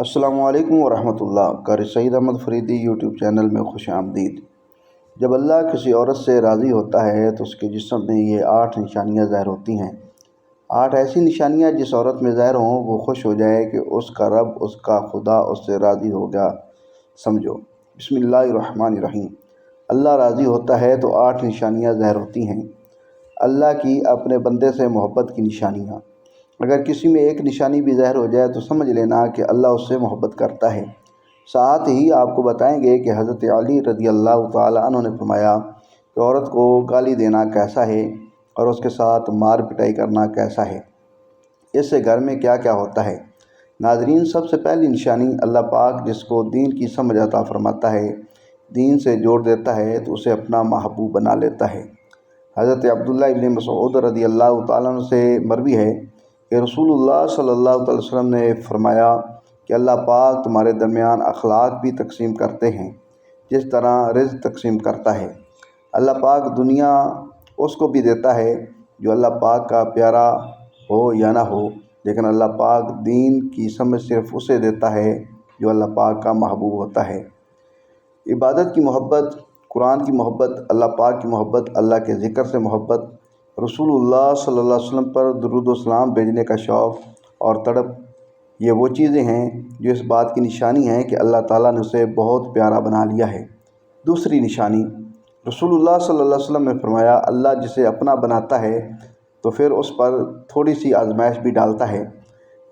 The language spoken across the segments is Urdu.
السلام علیکم ورحمۃ اللہ۔ قاری سعید احمد فریدی یوٹیوب چینل میں خوش آمدید۔ جب اللہ کسی عورت سے راضی ہوتا ہے تو اس کے جسم میں یہ 8 نشانیاں ظاہر ہوتی ہیں۔ 8 ایسی نشانیاں جس عورت میں ظاہر ہوں وہ خوش ہو جائے کہ اس کا رب، اس کا خدا اس سے راضی ہو گیا سمجھو۔ بسم اللہ الرحمن الرحیم۔ اللہ راضی ہوتا ہے تو 8 نشانیاں ظاہر ہوتی ہیں۔ اللہ کی اپنے بندے سے محبت کی نشانیاں۔ اگر کسی میں ایک نشانی بھی ظاہر ہو جائے تو سمجھ لینا کہ اللہ اس سے محبت کرتا ہے۔ ساتھ ہی آپ کو بتائیں گے کہ حضرت علی رضی اللہ تعالیٰ عنہ نے فرمایا کہ عورت کو گالی دینا کیسا ہے اور اس کے ساتھ مار پٹائی کرنا کیسا ہے، اس سے گھر میں کیا کیا ہوتا ہے۔ ناظرین، سب سے پہلی نشانی، اللہ پاک جس کو دین کی سمجھ عطا فرماتا ہے، دین سے جوڑ دیتا ہے تو اسے اپنا محبوب بنا لیتا ہے۔ حضرت عبداللہ ابن مسعود رضی اللہ تعالیٰ عنہ سے مروی ہے کہ رسول اللہ صلی اللہ علیہ وسلم نے فرمایا کہ اللہ پاک تمہارے درمیان اخلاق بھی تقسیم کرتے ہیں جس طرح رزق تقسیم کرتا ہے۔ اللہ پاک دنیا اس کو بھی دیتا ہے جو اللہ پاک کا پیارا ہو یا نہ ہو، لیکن اللہ پاک دین کی سمجھ صرف اسے دیتا ہے جو اللہ پاک کا محبوب ہوتا ہے۔ عبادت کی محبت، قرآن کی محبت، اللہ پاک کی محبت، اللہ کے ذکر سے محبت، رسول اللہ صلی اللہ علیہ وسلم پر درود و سلام بھیجنے کا شوق اور تڑپ، یہ وہ چیزیں ہیں جو اس بات کی نشانی ہیں کہ اللہ تعالیٰ نے اسے بہت پیارا بنا لیا ہے۔ دوسری نشانی، رسول اللہ صلی اللہ علیہ وسلم نے فرمایا اللہ جسے اپنا بناتا ہے تو پھر اس پر تھوڑی سی آزمائش بھی ڈالتا ہے،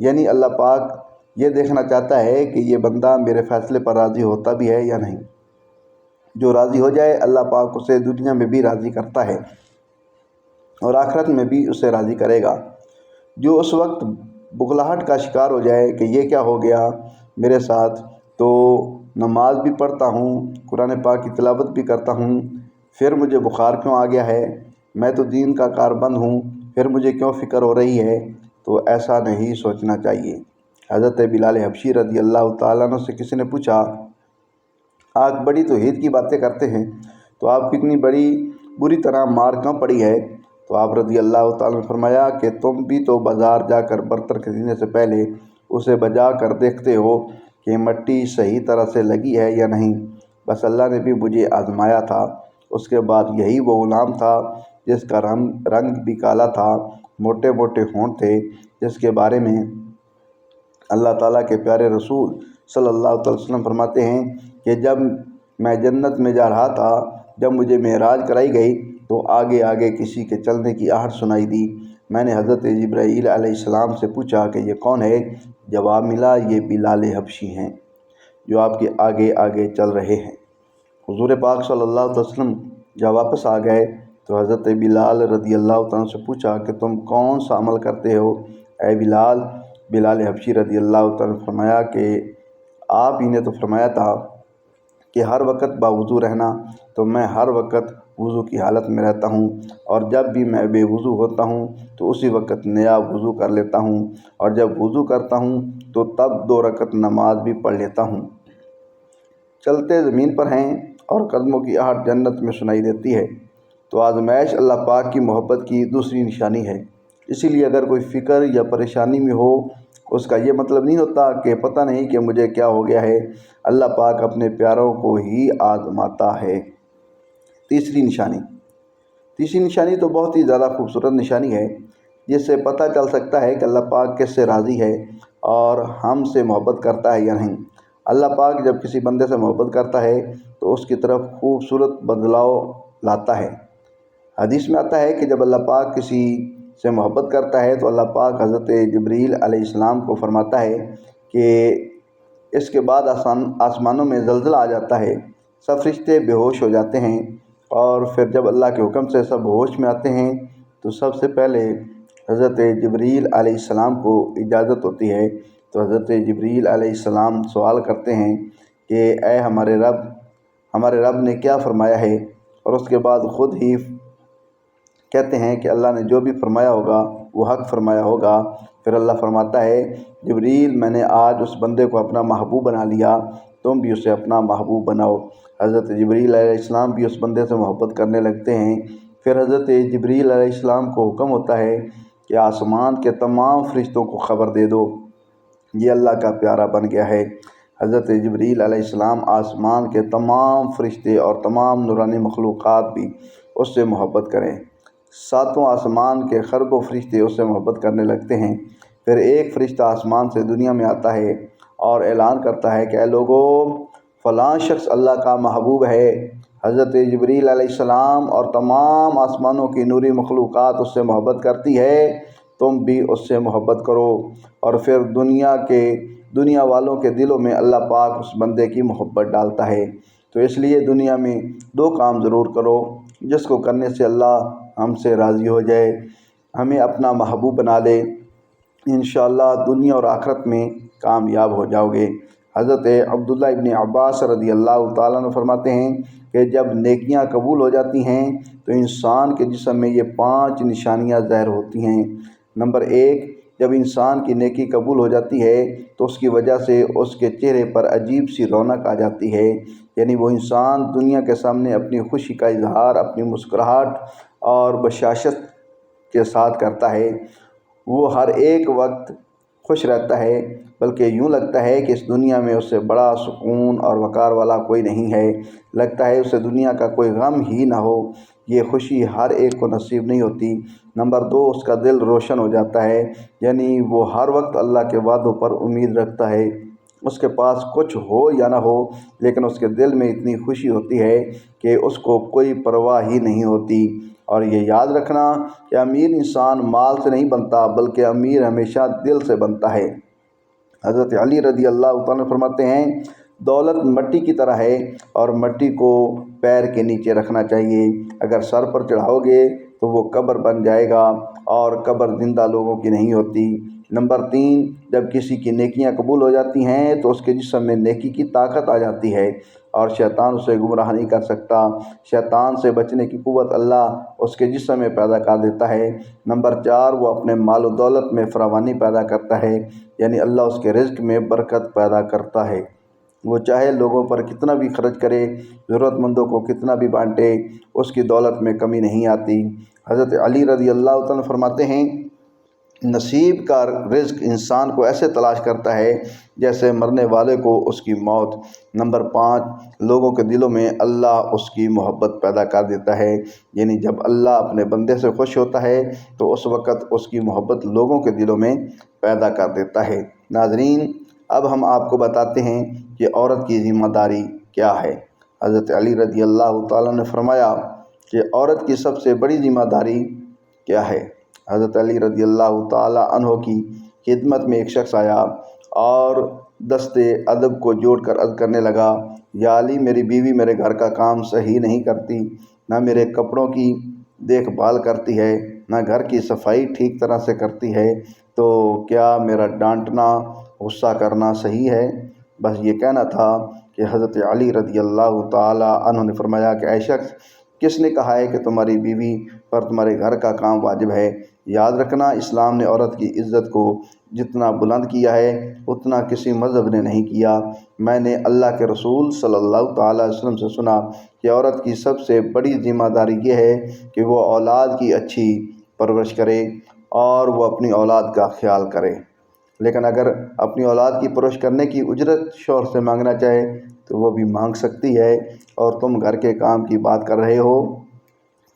یعنی اللہ پاک یہ دیکھنا چاہتا ہے کہ یہ بندہ میرے فیصلے پر راضی ہوتا بھی ہے یا نہیں۔ جو راضی ہو جائے اللہ پاک اسے دنیا میں بھی راضی کرتا ہے اور آخرت میں بھی اسے راضی کرے گا۔ جو اس وقت بغلاہٹ کا شکار ہو جائے کہ یہ کیا ہو گیا میرے ساتھ، تو نماز بھی پڑھتا ہوں، قرآن پاک کی تلاوت بھی کرتا ہوں، پھر مجھے بخار کیوں آ گیا ہے، میں تو دین کا کاربند ہوں، پھر مجھے کیوں فکر ہو رہی ہے، تو ایسا نہیں سوچنا چاہیے۔ حضرت بلال حبشی رضی اللہ تعالیٰ عنہ سے کسی نے پوچھا آپ بڑی توحید کی باتیں کرتے ہیں تو آپ کتنی بری طرح مار کیوں پڑی ہے، تو آپ رضی اللہ تعالیٰ نے فرمایا کہ تم بھی تو بازار جا کر برتن خریدنے سے پہلے اسے بجا کر دیکھتے ہو کہ مٹی صحیح طرح سے لگی ہے یا نہیں۔ بس اللہ نے بھی مجھے آزمایا تھا۔ اس کے بعد یہی وہ غلام تھا جس کا رنگ بھی کالا تھا، موٹے موٹے ہونٹ تھے، جس کے بارے میں اللہ تعالیٰ کے پیارے رسول صلی اللہ علیہ وسلم فرماتے ہیں کہ جب میں جنت میں جا رہا تھا، جب مجھے معراج کرائی گئی تو آگے آگے کسی کے چلنے کی آہٹ سنائی دی۔ میں نے حضرت جبرائیل علیہ السلام سے پوچھا کہ یہ کون ہے؟ جواب ملا یہ بلال حبشی ہیں جو آپ کے آگے آگے چل رہے ہیں۔ حضور پاک صلی اللہ علیہ وسلم جب واپس آ گئے تو حضرت بلال رضی اللہ تعالیٰ سے پوچھا کہ تم کون سا عمل کرتے ہو اے بلال؟ بلال حبشی رضی اللہ تعالیٰ نے فرمایا کہ آپ ہی نے تو فرمایا تھا کہ ہر وقت باوضو رہنا، تو میں ہر وقت وضو کی حالت میں رہتا ہوں، اور جب بھی میں بے وضو ہوتا ہوں تو اسی وقت نیا وضو کر لیتا ہوں، اور جب وضو کرتا ہوں تو تب 2 رکعت نماز بھی پڑھ لیتا ہوں۔ چلتے زمین پر ہیں اور قدموں کی آہٹ جنت میں سنائی دیتی ہے۔ تو آزمائش اللہ پاک کی محبت کی دوسری نشانی ہے۔ اسی لیے اگر کوئی فکر یا پریشانی میں ہو، اس کا یہ مطلب نہیں ہوتا کہ پتہ نہیں کہ مجھے کیا ہو گیا ہے، اللہ پاک اپنے پیاروں کو ہی آزماتا ہے۔ تیسری نشانی تو بہت ہی زیادہ خوبصورت نشانی ہے، جس سے پتہ چل سکتا ہے کہ اللہ پاک کس سے راضی ہے اور ہم سے محبت کرتا ہے یا نہیں۔ اللہ پاک جب کسی بندے سے محبت کرتا ہے تو اس کی طرف خوبصورت بدلاؤ لاتا ہے۔ حدیث میں آتا ہے کہ جب اللہ پاک کسی سے محبت کرتا ہے تو اللہ پاک حضرت جبرائیل علیہ السلام کو فرماتا ہے کہ اس کے بعد آسمانوں میں زلزلہ آ جاتا ہے، سب فرشتے بے ہوش ہو جاتے ہیں، اور پھر جب اللہ کے حکم سے سب ہوش میں آتے ہیں تو سب سے پہلے حضرت جبرائیل علیہ السلام کو اجازت ہوتی ہے، تو حضرت جبرائیل علیہ السلام سوال کرتے ہیں کہ اے ہمارے رب نے کیا فرمایا ہے، اور اس کے بعد خود ہی کہتے ہیں کہ اللہ نے جو بھی فرمایا ہوگا وہ حق فرمایا ہوگا۔ پھر اللہ فرماتا ہے جبرائیل میں نے آج اس بندے کو اپنا محبوب بنا لیا، تم بھی اسے اپنا محبوب بناؤ۔ حضرت جبرائیل علیہ السلام بھی اس بندے سے محبت کرنے لگتے ہیں۔ پھر حضرت جبرائیل علیہ السلام کو حکم ہوتا ہے کہ آسمان کے تمام فرشتوں کو خبر دے دو یہ اللہ کا پیارا بن گیا ہے۔ حضرت جبریل علیہ السلام آسمان کے تمام فرشتے اور تمام نورانی مخلوقات بھی اس سے محبت کریں۔ ساتوں آسمان کے خربوں فرشتے اس سے محبت کرنے لگتے ہیں۔ پھر ایک فرشتہ آسمان سے دنیا میں آتا ہے اور اعلان کرتا ہے کہ اے لوگو، فلاں شخص اللہ کا محبوب ہے۔ حضرت جبریل علیہ السلام اور تمام آسمانوں کی نوری مخلوقات اس سے محبت کرتی ہے، تم بھی اس سے محبت کرو۔ اور پھر دنیا والوں کے دلوں میں اللہ پاک اس بندے کی محبت ڈالتا ہے۔ تو اس لیے دنیا میں 2 کام ضرور کرو جس کو کرنے سے اللہ ہم سے راضی ہو جائے، ہمیں اپنا محبوب بنا لے، انشاءاللہ دنیا اور آخرت میں کامیاب ہو جاؤ گے۔ حضرت عبداللہ ابن عباس رضی اللہ تعالیٰ عنہ فرماتے ہیں کہ جب نیکیاں قبول ہو جاتی ہیں تو انسان کے جسم میں یہ 5 نشانیاں ظاہر ہوتی ہیں۔ نمبر 1، جب انسان کی نیکی قبول ہو جاتی ہے تو اس کی وجہ سے اس کے چہرے پر عجیب سی رونق آ جاتی ہے، یعنی وہ انسان دنیا کے سامنے اپنی خوشی کا اظہار اپنی مسکراہٹ اور بشاشت کے ساتھ کرتا ہے۔ وہ ہر ایک وقت خوش رہتا ہے، بلکہ یوں لگتا ہے کہ اس دنیا میں اس سے بڑا سکون اور وقار والا کوئی نہیں ہے۔ لگتا ہے اسے دنیا کا کوئی غم ہی نہ ہو۔ یہ خوشی ہر ایک کو نصیب نہیں ہوتی۔ نمبر 2، اس کا دل روشن ہو جاتا ہے، یعنی وہ ہر وقت اللہ کے وعدوں پر امید رکھتا ہے۔ اس کے پاس کچھ ہو یا نہ ہو، لیکن اس کے دل میں اتنی خوشی ہوتی ہے کہ اس کو کوئی پرواہ ہی نہیں ہوتی۔ اور یہ یاد رکھنا کہ امیر انسان مال سے نہیں بنتا، بلکہ امیر ہمیشہ دل سے بنتا ہے۔ حضرت علی رضی اللہ تعالیٰ فرماتے ہیں، دولت مٹی کی طرح ہے اور مٹی کو پیر کے نیچے رکھنا چاہیے۔ اگر سر پر چڑھاؤ گے تو وہ قبر بن جائے گا، اور قبر زندہ لوگوں کی نہیں ہوتی۔ نمبر 3، جب کسی کی نیکیاں قبول ہو جاتی ہیں تو اس کے جسم میں نیکی کی طاقت آ جاتی ہے اور شیطان اسے گمراہ نہیں کر سکتا۔ شیطان سے بچنے کی قوت اللہ اس کے جسم میں پیدا کر دیتا ہے۔ نمبر 4، وہ اپنے مال و دولت میں فراوانی پیدا کرتا ہے، یعنی اللہ اس کے رزق میں برکت پیدا کرتا ہے۔ وہ چاہے لوگوں پر کتنا بھی خرچ کرے، ضرورت مندوں کو کتنا بھی بانٹے، اس کی دولت میں کمی نہیں آتی۔ حضرت علی رضی اللہ تعالیٰ فرماتے ہیں، نصیب کا رزق انسان کو ایسے تلاش کرتا ہے جیسے مرنے والے کو اس کی موت۔ نمبر 5، لوگوں کے دلوں میں اللہ اس کی محبت پیدا کر دیتا ہے، یعنی جب اللہ اپنے بندے سے خوش ہوتا ہے تو اس وقت اس کی محبت لوگوں کے دلوں میں پیدا کر دیتا ہے۔ ناظرین، اب ہم آپ کو بتاتے ہیں کہ عورت کی ذمہ داری کیا ہے۔ حضرت علی رضی اللہ تعالیٰ نے فرمایا کہ عورت کی سب سے بڑی ذمہ داری کیا ہے۔ حضرت علی رضی اللہ تعالیٰ عنہ کی خدمت میں ایک شخص آیا اور دستے ادب کو جوڑ کر عرض کرنے لگا، یا علی، میری بیوی میرے گھر کا کام صحیح نہیں کرتی، نہ میرے کپڑوں کی دیکھ بھال کرتی ہے، نہ گھر کی صفائی ٹھیک طرح سے کرتی ہے، تو کیا میرا ڈانٹنا، غصہ کرنا صحیح ہے؟ بس یہ کہنا تھا کہ حضرت علی رضی اللہ تعالیٰ عنہ نے فرمایا کہ اے شخص، کس نے کہا ہے کہ تمہاری بیوی پر تمہارے گھر کا کام واجب ہے؟ یاد رکھنا، اسلام نے عورت کی عزت کو جتنا بلند کیا ہے اتنا کسی مذہب نے نہیں کیا۔ میں نے اللہ کے رسول صلی اللہ تعالیٰ علیہ وسلم سے سنا کہ عورت کی سب سے بڑی ذمہ داری یہ ہے کہ وہ اولاد کی اچھی پرورش کرے اور وہ اپنی اولاد کا خیال کرے۔ لیکن اگر اپنی اولاد کی پرورش کرنے کی اجرت شوہر سے مانگنا چاہے تو وہ بھی مانگ سکتی ہے، اور تم گھر کے کام کی بات کر رہے ہو۔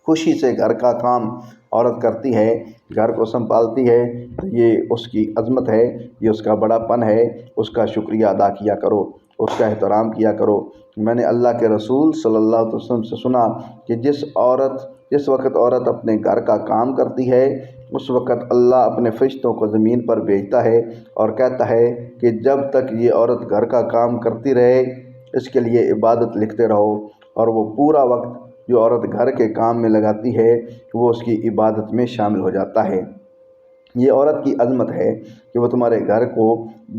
خوشی سے گھر کا کام عورت کرتی ہے، گھر کو سنبھالتی ہے، تو یہ اس کی عظمت ہے، یہ اس کا بڑا پن ہے۔ اس کا شکریہ ادا کیا کرو، اس کا احترام کیا کرو۔ میں نے اللہ کے رسول صلی اللہ علیہ وسلم سے سنا کہ جس وقت عورت اپنے گھر کا کام کرتی ہے اس وقت اللہ اپنے فرشتوں کو زمین پر بھیجتا ہے اور کہتا ہے کہ جب تک یہ عورت گھر کا کام کرتی رہے اس کے لیے عبادت لکھتے رہو، اور وہ پورا وقت جو عورت گھر کے کام میں لگاتی ہے وہ اس کی عبادت میں شامل ہو جاتا ہے۔ یہ عورت کی عظمت ہے کہ وہ تمہارے گھر کو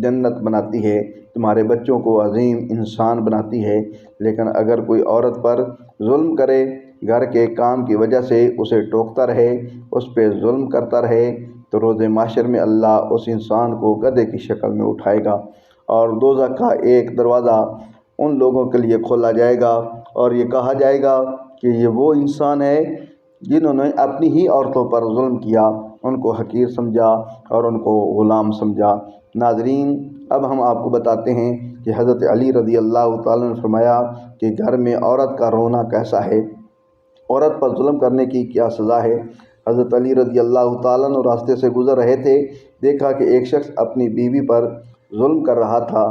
جنت بناتی ہے، تمہارے بچوں کو عظیم انسان بناتی ہے۔ لیکن اگر کوئی عورت پر ظلم کرے، گھر کے کام کی وجہ سے اسے ٹوکتا رہے، اس پہ ظلم کرتا رہے، تو روز محشر میں اللہ اس انسان کو گدھے کی شکل میں اٹھائے گا، اور دوزخ کا ایک دروازہ ان لوگوں کے لیے کھولا جائے گا، اور یہ کہا جائے گا کہ یہ وہ انسان ہے جنہوں نے اپنی ہی عورتوں پر ظلم کیا، ان کو حقیر سمجھا اور ان کو غلام سمجھا۔ ناظرین، اب ہم آپ کو بتاتے ہیں کہ حضرت علی رضی اللہ تعالیٰ نے فرمایا کہ گھر میں عورت کا رونا کیسا ہے، عورت پر ظلم کرنے کی کیا سزا ہے۔ حضرت علی رضی اللہ تعالیٰ عنہ راستے سے گزر رہے تھے، دیکھا کہ ایک شخص اپنی بیوی پر ظلم کر رہا تھا۔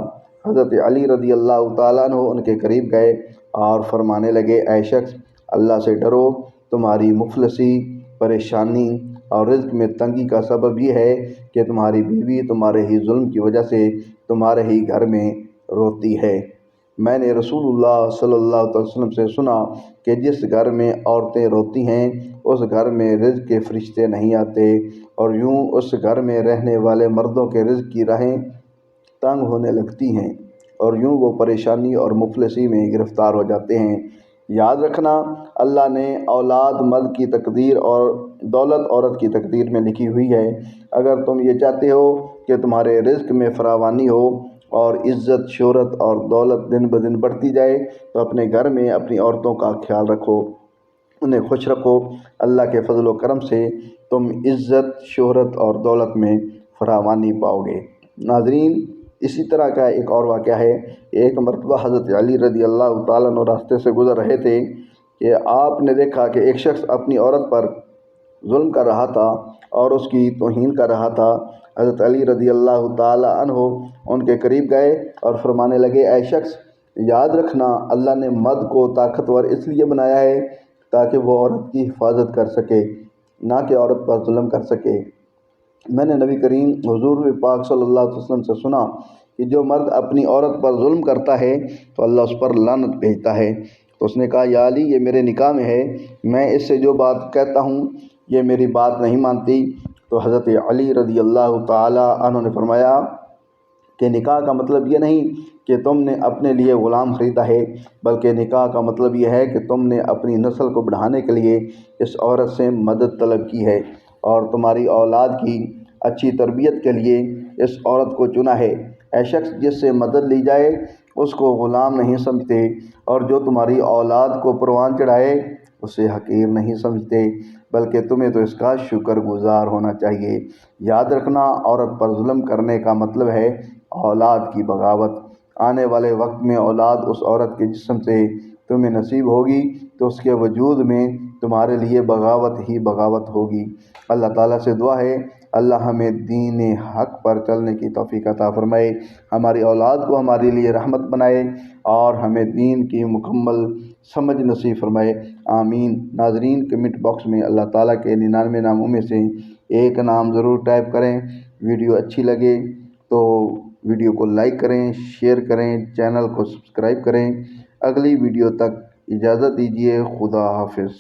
حضرت علی رضی اللہ تعالیٰ عنہ ان کے قریب گئے اور فرمانے لگے، اے شخص، اللہ سے ڈرو، تمہاری مفلسی، پریشانی اور رزق میں تنگی کا سبب یہ ہے کہ تمہاری بیوی تمہارے ہی ظلم کی وجہ سے تمہارے ہی گھر میں روتی ہے۔ میں نے رسول اللہ صلی اللہ علیہ وسلم سے سنا کہ جس گھر میں عورتیں روتی ہیں اس گھر میں رزق کے فرشتے نہیں آتے، اور یوں اس گھر میں رہنے والے مردوں کے رزق کی راہیں تنگ ہونے لگتی ہیں، اور یوں وہ پریشانی اور مفلسی میں گرفتار ہو جاتے ہیں۔ یاد رکھنا، اللہ نے اولاد مرد کی تقدیر اور دولت عورت کی تقدیر میں لکھی ہوئی ہے۔ اگر تم یہ چاہتے ہو کہ تمہارے رزق میں فراوانی ہو اور عزت، شہرت اور دولت دن بدن بڑھتی جائے تو اپنے گھر میں اپنی عورتوں کا خیال رکھو، انہیں خوش رکھو۔ اللہ کے فضل و کرم سے تم عزت، شہرت اور دولت میں فراوانی پاؤ گے۔ ناظرین، اسی طرح کا ایک اور واقعہ ہے۔ ایک مرتبہ حضرت علی رضی اللہ تعالیٰ عنہ راستے سے گزر رہے تھے کہ آپ نے دیکھا کہ ایک شخص اپنی عورت پر ظلم کر رہا تھا اور اس کی توہین کر رہا تھا۔ حضرت علی رضی اللہ تعالیٰ عنہ ان کے قریب گئے اور فرمانے لگے، اے شخص، یاد رکھنا، اللہ نے مرد کو طاقتور اس لیے بنایا ہے تاکہ وہ عورت کی حفاظت کر سکے، نہ کہ عورت پر ظلم کر سکے۔ میں نے نبی کریم حضور پاک صلی اللہ علیہ وسلم سے سنا کہ جو مرد اپنی عورت پر ظلم کرتا ہے تو اللہ اس پر لعنت بھیجتا ہے۔ تو اس نے کہا، یا علی، یہ میرے نکاح میں ہے، میں اس سے جو بات کہتا ہوں یہ میری بات نہیں مانتی۔ تو حضرت علی رضی اللہ تعالیٰ عنہ نے فرمایا کہ نکاح کا مطلب یہ نہیں کہ تم نے اپنے لیے غلام خریدا ہے، بلکہ نکاح کا مطلب یہ ہے کہ تم نے اپنی نسل کو بڑھانے کے لیے اس عورت سے مدد طلب کی ہے اور تمہاری اولاد کی اچھی تربیت کے لیے اس عورت کو چنا ہے۔ اے شخص، جس سے مدد لی جائے اس کو غلام نہیں سمجھتے، اور جو تمہاری اولاد کو پروان چڑھائے اسے حقیر نہیں سمجھتے، بلکہ تمہیں تو اس کا شکر گزار ہونا چاہیے۔ یاد رکھنا، عورت پر ظلم کرنے کا مطلب ہے اولاد کی بغاوت۔ آنے والے وقت میں اولاد اس عورت کے جسم سے تمہیں نصیب ہوگی تو اس کے وجود میں تمہارے لیے بغاوت ہی بغاوت ہوگی۔ اللہ تعالیٰ سے دعا ہے اللہ ہمیں دین حق پر چلنے کی توفیق عطا فرمائے، ہماری اولاد کو ہمارے لیے رحمت بنائے اور ہمیں دین کی مکمل سمجھ نصیب فرمائے، آمین۔ ناظرین، کمنٹ باکس میں اللہ تعالیٰ کے 99 ناموں میں سے ایک نام ضرور ٹائپ کریں۔ ویڈیو اچھی لگے تو ویڈیو کو لائک کریں، شیئر کریں، چینل کو سبسکرائب کریں۔ اگلی ویڈیو تک اجازت دیجیے، خدا حافظ۔